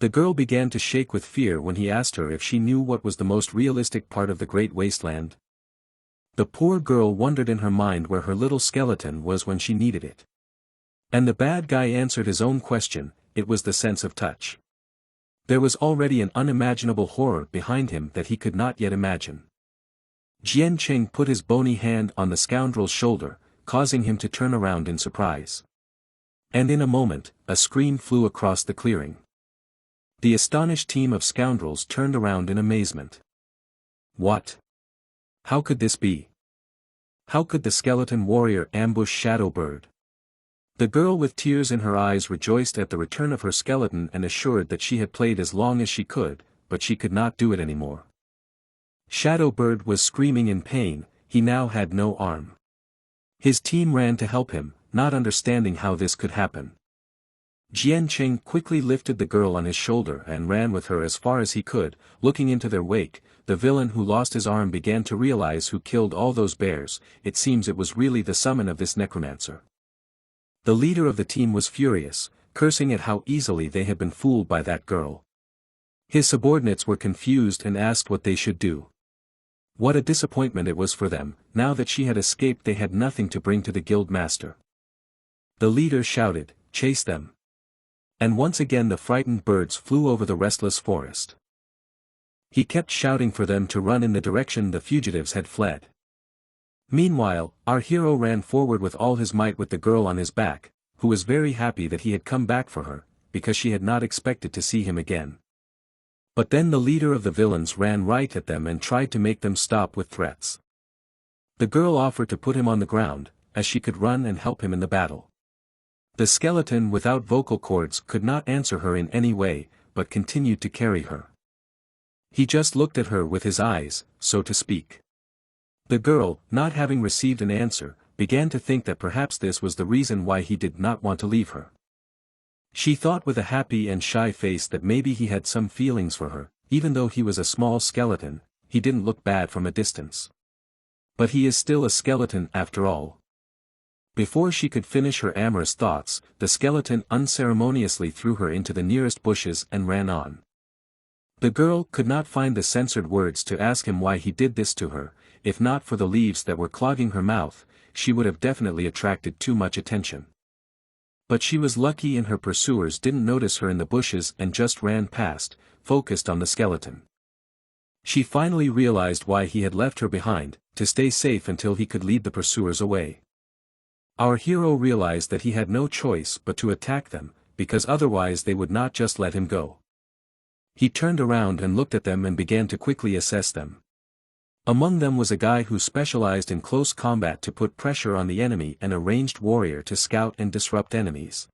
The girl began to shake with fear when he asked her if she knew what was the most realistic part of the Great Wasteland. The poor girl wondered in her mind where her little skeleton was when she needed it. And the bad guy answered his own question, it was the sense of touch. There was already an unimaginable horror behind him that he could not yet imagine. Jiang Cheng put his bony hand on the scoundrel's shoulder, causing him to turn around in surprise. And in a moment, a scream flew across the clearing. The astonished team of scoundrels turned around in amazement. What? How could this be? How could the skeleton warrior ambush Shadowbird? The girl with tears in her eyes rejoiced at the return of her skeleton and assured that she had played as long as she could, but she could not do it anymore. Shadowbird was screaming in pain, he now had no arm. His team ran to help him, not understanding how this could happen. Jiang Cheng quickly lifted the girl on his shoulder and ran with her as far as he could. Looking into their wake, the villain who lost his arm began to realize who killed all those bears. It seems it was really the summon of this necromancer. The leader of the team was furious, cursing at how easily they had been fooled by that girl. His subordinates were confused and asked what they should do. What a disappointment it was for them. Now that she had escaped, they had nothing to bring to the guild master. The leader shouted, "Chase them!" And once again the frightened birds flew over the restless forest. He kept shouting for them to run in the direction the fugitives had fled. Meanwhile, our hero ran forward with all his might with the girl on his back, who was very happy that he had come back for her, because she had not expected to see him again. But then the leader of the villains ran right at them and tried to make them stop with threats. The girl offered to put him on the ground, as she could run and help him in the battle. The skeleton without vocal cords could not answer her in any way, but continued to carry her. He just looked at her with his eyes, so to speak. The girl, not having received an answer, began to think that perhaps this was the reason why he did not want to leave her. She thought with a happy and shy face that maybe he had some feelings for her. Even though he was a small skeleton, he didn't look bad from a distance. But he is still a skeleton after all. Before she could finish her amorous thoughts, the skeleton unceremoniously threw her into the nearest bushes and ran on. The girl could not find the censored words to ask him why he did this to her. If not for the leaves that were clogging her mouth, she would have definitely attracted too much attention. But she was lucky and her pursuers didn't notice her in the bushes and just ran past, focused on the skeleton. She finally realized why he had left her behind, to stay safe until he could lead the pursuers away. Our hero realized that he had no choice but to attack them, because otherwise they would not just let him go. He turned around and looked at them and began to quickly assess them. Among them was a guy who specialized in close combat to put pressure on the enemy and a ranged warrior to scout and disrupt enemies.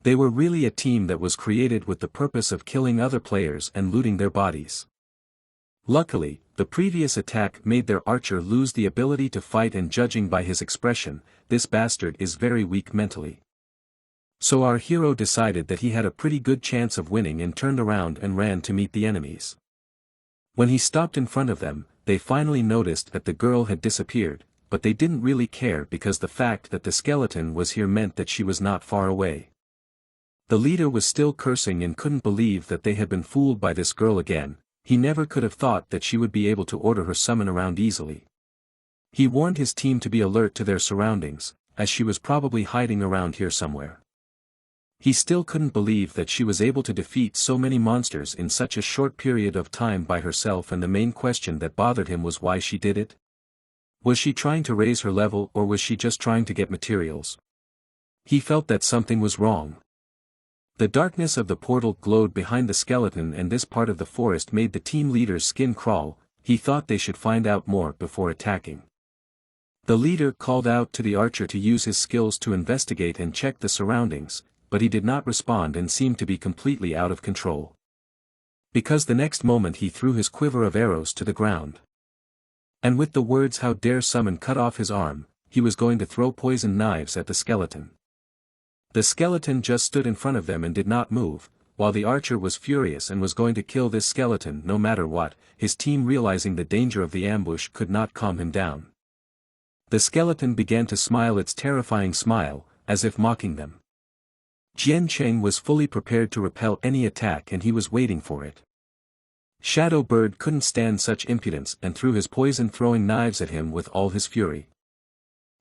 They were really a team that was created with the purpose of killing other players and looting their bodies. Luckily, the previous attack made their archer lose the ability to fight, and judging by his expression, this bastard is very weak mentally. So our hero decided that he had a pretty good chance of winning and turned around and ran to meet the enemies. When he stopped in front of them, they finally noticed that the girl had disappeared, but they didn't really care because the fact that the skeleton was here meant that she was not far away. The leader was still cursing and couldn't believe that they had been fooled by this girl again. He never could have thought that she would be able to order her summon around easily. He warned his team to be alert to their surroundings, as she was probably hiding around here somewhere. He still couldn't believe that she was able to defeat so many monsters in such a short period of time by herself, and the main question that bothered him was why she did it. Was she trying to raise her level, or was she just trying to get materials? He felt that something was wrong. The darkness of the portal glowed behind the skeleton, and this part of the forest made the team leader's skin crawl. He thought they should find out more before attacking. The leader called out to the archer to use his skills to investigate and check the surroundings, but he did not respond and seemed to be completely out of control. Because the next moment he threw his quiver of arrows to the ground. And with the words "How dare summon" cut off his arm, he was going to throw poison knives at the skeleton. The skeleton just stood in front of them and did not move, while the archer was furious and was going to kill this skeleton no matter what. His team, realizing the danger of the ambush, could not calm him down. The skeleton began to smile its terrifying smile, as if mocking them. Jiang Cheng was fully prepared to repel any attack and he was waiting for it. Shadow Bird couldn't stand such impudence and threw his poison-throwing knives at him with all his fury.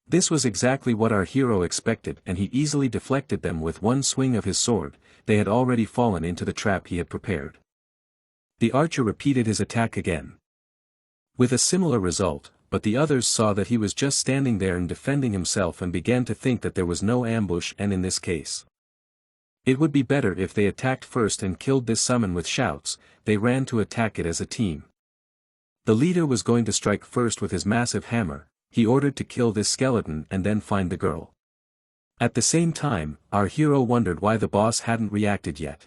This was exactly what our hero expected and he easily deflected them with one swing of his sword. They had already fallen into the trap he had prepared. The archer repeated his attack again, with a similar result, but the others saw that he was just standing there and defending himself and began to think that there was no ambush, and in this case, it would be better if they attacked first and killed this summon with shouts. They ran to attack it as a team. The leader was going to strike first with his massive hammer. He ordered to kill this skeleton and then find the girl. At the same time, our hero wondered why the boss hadn't reacted yet.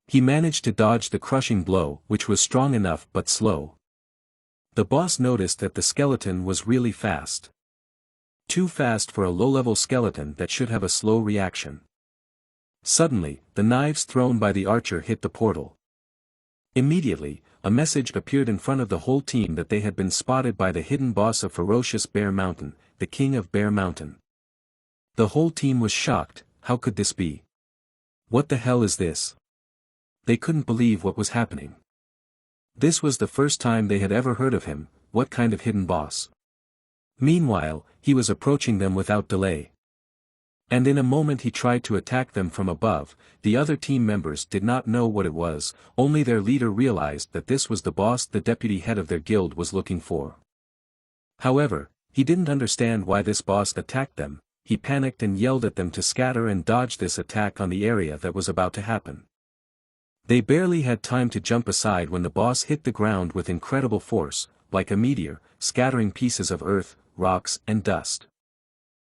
He managed to dodge the crushing blow, which was strong enough but slow. The boss noticed that the skeleton was really fast. Too fast for a low-level skeleton that should have a slow reaction. Suddenly, the knives thrown by the archer hit the portal. Immediately, a message appeared in front of the whole team that they had been spotted by the hidden boss of ferocious Bear Mountain, the king of Bear Mountain. The whole team was shocked. How could this be? What the hell is this? They couldn't believe what was happening. This was the first time they had ever heard of him. What kind of hidden boss? Meanwhile, he was approaching them without delay. And in a moment he tried to attack them from above. The other team members did not know what it was, only their leader realized that this was the boss the deputy head of their guild was looking for. However, he didn't understand why this boss attacked them. He panicked and yelled at them to scatter and dodge this attack on the area that was about to happen. They barely had time to jump aside when the boss hit the ground with incredible force, like a meteor, scattering pieces of earth, rocks and dust.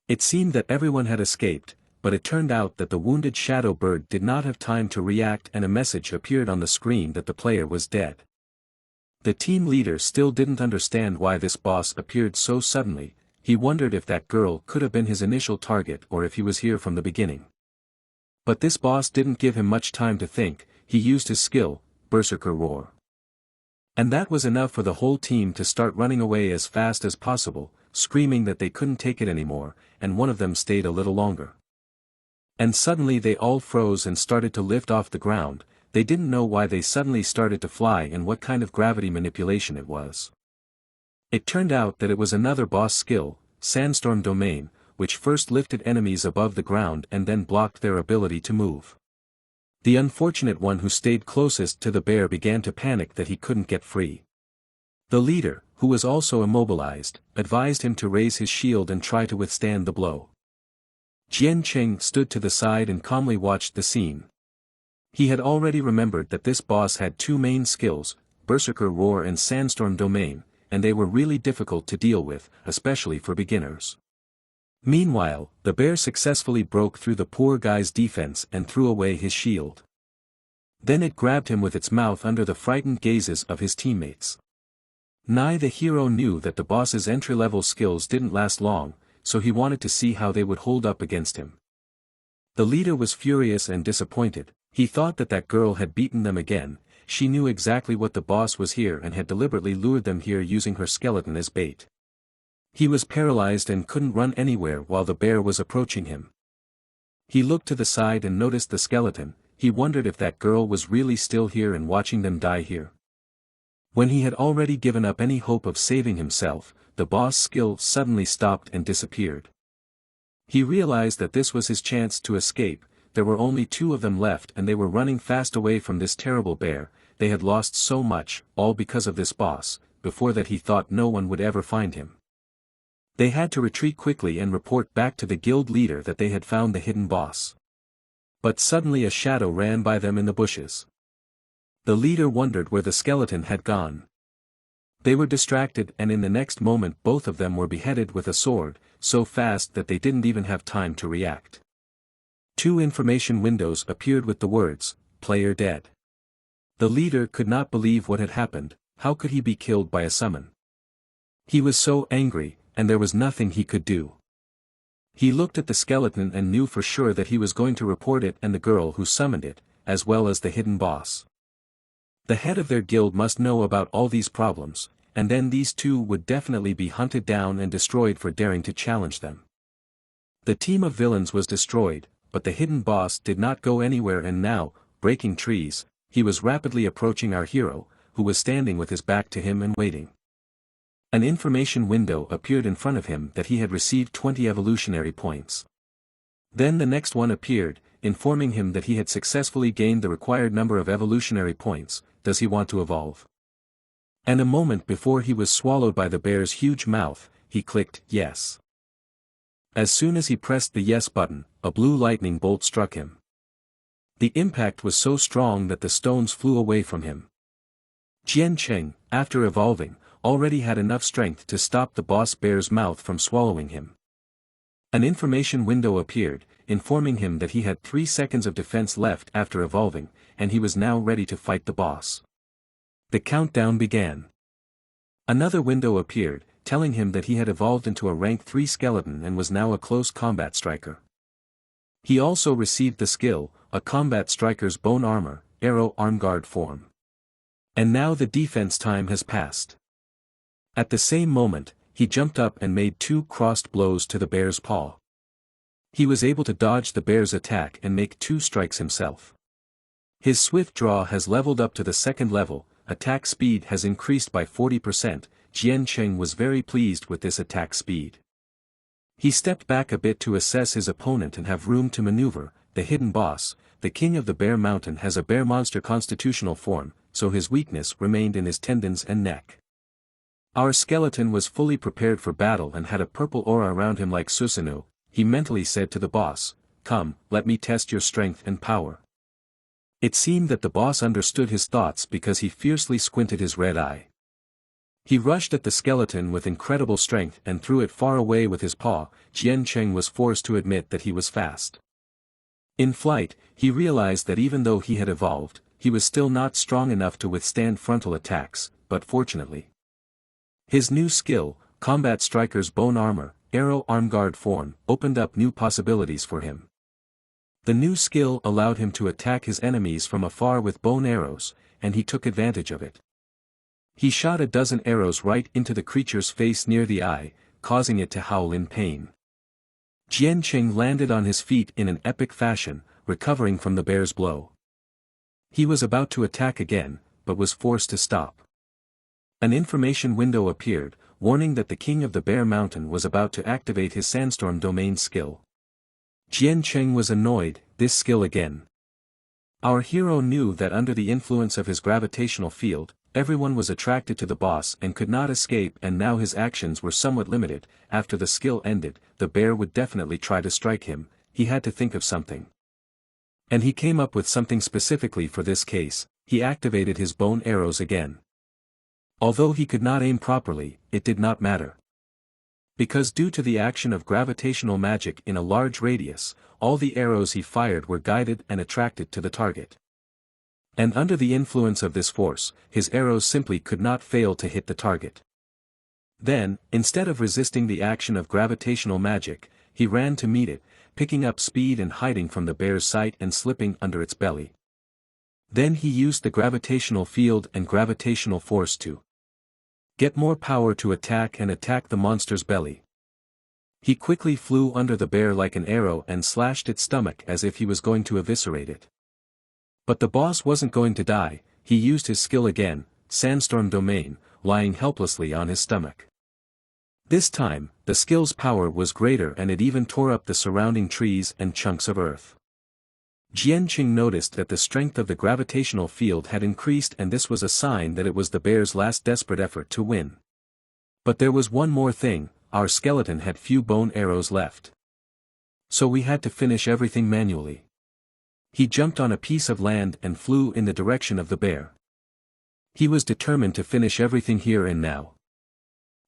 It seemed that everyone had escaped, but it turned out that the wounded Shadow Bird did not have time to react and a message appeared on the screen that the player was dead. The team leader still didn't understand why this boss appeared so suddenly. He wondered if that girl could have been his initial target or if he was here from the beginning. But this boss didn't give him much time to think. He used his skill, Berserker Roar. And that was enough for the whole team to start running away as fast as possible, screaming that they couldn't take it anymore, and one of them stayed a little longer. And suddenly they all froze and started to lift off the ground. They didn't know why they suddenly started to fly and what kind of gravity manipulation it was. It turned out that it was another boss skill, Sandstorm Domain, which first lifted enemies above the ground and then blocked their ability to move. The unfortunate one who stayed closest to the bear began to panic that he couldn't get free. The leader, who was also immobilized, advised him to raise his shield and try to withstand the blow. Jiang Cheng stood to the side and calmly watched the scene. He had already remembered that this boss had two main skills, Berserker Roar and Sandstorm Domain, and they were really difficult to deal with, especially for beginners. Meanwhile, the bear successfully broke through the poor guy's defense and threw away his shield. Then it grabbed him with its mouth under the frightened gazes of his teammates. The hero knew that the boss's entry-level skills didn't last long, so he wanted to see how they would hold up against him. The leader was furious and disappointed. He thought that that girl had beaten them again. She knew exactly what the boss was here and had deliberately lured them here using her skeleton as bait. He was paralyzed and couldn't run anywhere while the bear was approaching him. He looked to the side and noticed the skeleton. He wondered if that girl was really still here and watching them die here. When he had already given up any hope of saving himself, the boss skill suddenly stopped and disappeared. He realized that this was his chance to escape. There were only two of them left and they were running fast away from this terrible bear. They had lost so much, all because of this boss. Before that he thought no one would ever find him. They had to retreat quickly and report back to the guild leader that they had found the hidden boss. But suddenly a shadow ran by them in the bushes. The leader wondered where the skeleton had gone. They were distracted and in the next moment both of them were beheaded with a sword, so fast that they didn't even have time to react. Two information windows appeared with the words, "Player dead." The leader could not believe what had happened. How could he be killed by a summon? He was so angry, and there was nothing he could do. He looked at the skeleton and knew for sure that he was going to report it and the girl who summoned it, as well as the hidden boss. The head of their guild must know about all these problems, and then these two would definitely be hunted down and destroyed for daring to challenge them. The team of villains was destroyed. but the hidden boss did not go anywhere, and now, breaking trees, he was rapidly approaching our hero, who was standing with his back to him and waiting. An information window appeared in front of him that he had received 20 evolutionary points. Then the next one appeared, informing him that he had successfully gained the required number of evolutionary points. Does he want to evolve? And a moment before he was swallowed by the bear's huge mouth, he clicked yes. As soon as he pressed the yes button, a blue lightning bolt struck him. The impact was so strong that the stones flew away from him. Jiang Cheng, after evolving, already had enough strength to stop the boss bear's mouth from swallowing him. An information window appeared, informing him that he had 3 seconds of defense left after evolving, and he was now ready to fight the boss. The countdown began. Another window appeared, telling him that he had evolved into a rank 3 skeleton and was now a close combat striker. He also received the skill, a combat striker's bone armor, arrow arm guard form. And now the defense time has passed. At the same moment, he jumped up and made 2 crossed blows to the bear's paw. He was able to dodge the bear's attack and make 2 strikes himself. His swift draw has leveled up to the 2nd level, attack speed has increased by 40%, Jiang Cheng was very pleased with this attack speed. He stepped back a bit to assess his opponent and have room to maneuver. The hidden boss, the king of the bear mountain, has a bear monster constitutional form, so his weakness remained in his tendons and neck. Our skeleton was fully prepared for battle and had a purple aura around him like Susanoo. He mentally said to the boss, "Come, let me test your strength and power." It seemed that the boss understood his thoughts because he fiercely squinted his red eye. He rushed at the skeleton with incredible strength and threw it far away with his paw. Jiang Cheng was forced to admit that he was fast. In flight, he realized that even though he had evolved, he was still not strong enough to withstand frontal attacks, but fortunately, his new skill, combat striker's bone armor, arrow arm guard form, opened up new possibilities for him. The new skill allowed him to attack his enemies from afar with bone arrows, and he took advantage of it. He shot a dozen arrows right into the creature's face near the eye, causing it to howl in pain. Jiang Cheng landed on his feet in an epic fashion, recovering from the bear's blow. He was about to attack again, but was forced to stop. An information window appeared, warning that the king of the bear mountain was about to activate his sandstorm domain skill. Jiang Cheng was annoyed. This skill again. Our hero knew that under the influence of his gravitational field, everyone was attracted to the boss and could not escape, and now his actions were somewhat limited. After the skill ended, the bear would definitely try to strike him. He had to think of something. And he came up with something specifically for this case. He activated his bone arrows again. Although he could not aim properly, it did not matter. Because due to the action of gravitational magic in a large radius, all the arrows he fired were guided and attracted to the target. And under the influence of this force, his arrows simply could not fail to hit the target. Then, instead of resisting the action of gravitational magic, he ran to meet it, picking up speed and hiding from the bear's sight and slipping under its belly. Then he used the gravitational field and gravitational force to get more power to attack the monster's belly. He quickly flew under the bear like an arrow and slashed its stomach as if he was going to eviscerate it. But the boss wasn't going to die. He used his skill again, Sandstorm Domain, lying helplessly on his stomach. This time, the skill's power was greater and it even tore up the surrounding trees and chunks of earth. Jiang Cheng noticed that the strength of the gravitational field had increased, and this was a sign that it was the bear's last desperate effort to win. But there was one more thing: our skeleton had few bone arrows left. So we had to finish everything manually. He jumped on a piece of land and flew in the direction of the bear. He was determined to finish everything here and now.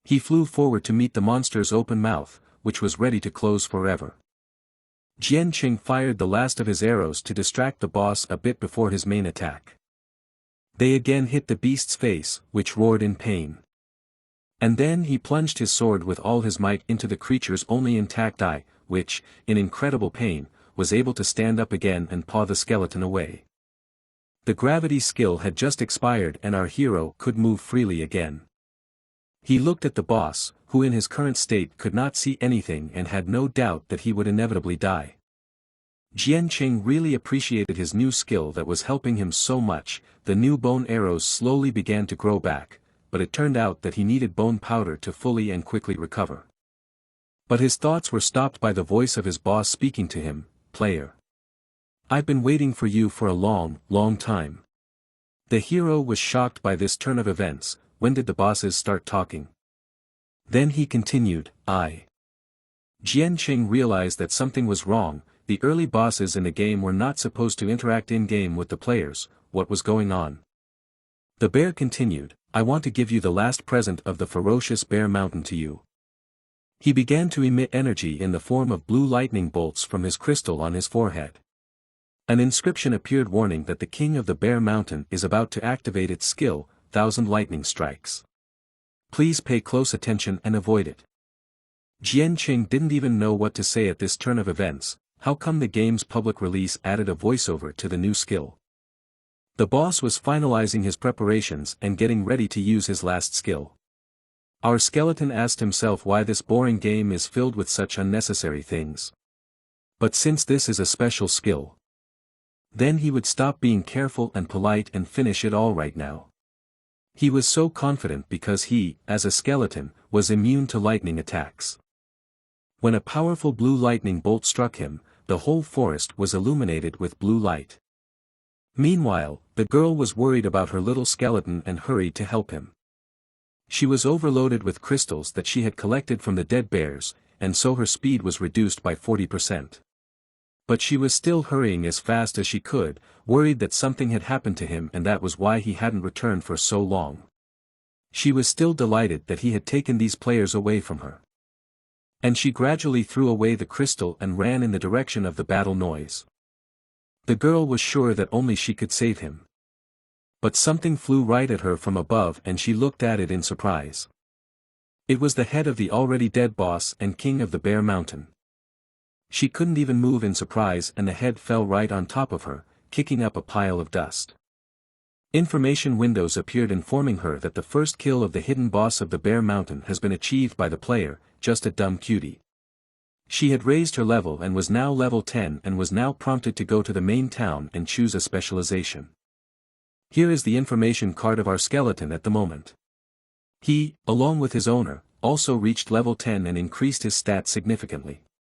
He flew forward to meet the monster's open mouth, which was ready to close forever. Jiang Cheng fired the last of his arrows to distract the boss a bit before his main attack. They again hit the beast's face, which roared in pain. And then he plunged his sword with all his might into the creature's only intact eye, which, in incredible pain, was able to stand up again and paw the skeleton away. The gravity skill had just expired and our hero could move freely again. He looked at the boss, who in his current state could not see anything and had no doubt that he would inevitably die. Jiang Cheng really appreciated his new skill that was helping him so much. The new bone arrows slowly began to grow back, but it turned out that he needed bone powder to fully and quickly recover. But his thoughts were stopped by the voice of his boss speaking to him, "Player. I've been waiting for you for a long, long time." The hero was shocked by this turn of events. When did the bosses start talking? Then he continued, Jiang Cheng realized that something was wrong. The early bosses in the game were not supposed to interact in-game with the players. What was going on? The bear continued, "I want to give you the last present of the ferocious bear mountain to you." He began to emit energy in the form of blue lightning bolts from his crystal on his forehead. An inscription appeared warning that the king of the bear mountain is about to activate its skill, 1,000 lightning strikes. Please pay close attention and avoid it. Jiang Cheng didn't even know what to say at this turn of events. How come the game's public release added a voiceover to the new skill? The boss was finalizing his preparations and getting ready to use his last skill. Our skeleton asked himself why this boring game is filled with such unnecessary things. But since this is a special skill, then he would stop being careful and polite and finish it all right now. He was so confident because he, as a skeleton, was immune to lightning attacks. When a powerful blue lightning bolt struck him, the whole forest was illuminated with blue light. Meanwhile, the girl was worried about her little skeleton and hurried to help him. She was overloaded with crystals that she had collected from the dead bears, and so her speed was reduced by 40%. But she was still hurrying as fast as she could, worried that something had happened to him and that was why he hadn't returned for so long. She was still delighted that he had taken these players away from her. And she gradually threw away the crystal and ran in the direction of the battle noise. The girl was sure that only she could save him. But something flew right at her from above and she looked at it in surprise. It was the head of the already dead boss and king of the Bear Mountain. She couldn't even move in surprise and the head fell right on top of her, kicking up a pile of dust. Information windows appeared informing her that the first kill of the hidden boss of the Bear Mountain has been achieved by the player, just a dumb cutie. She had raised her level and was now level 10 and was now prompted to go to the main town and choose a specialization. Here is the information card of our skeleton at the moment. He, along with his owner, also reached level 10 and increased his stats significantly.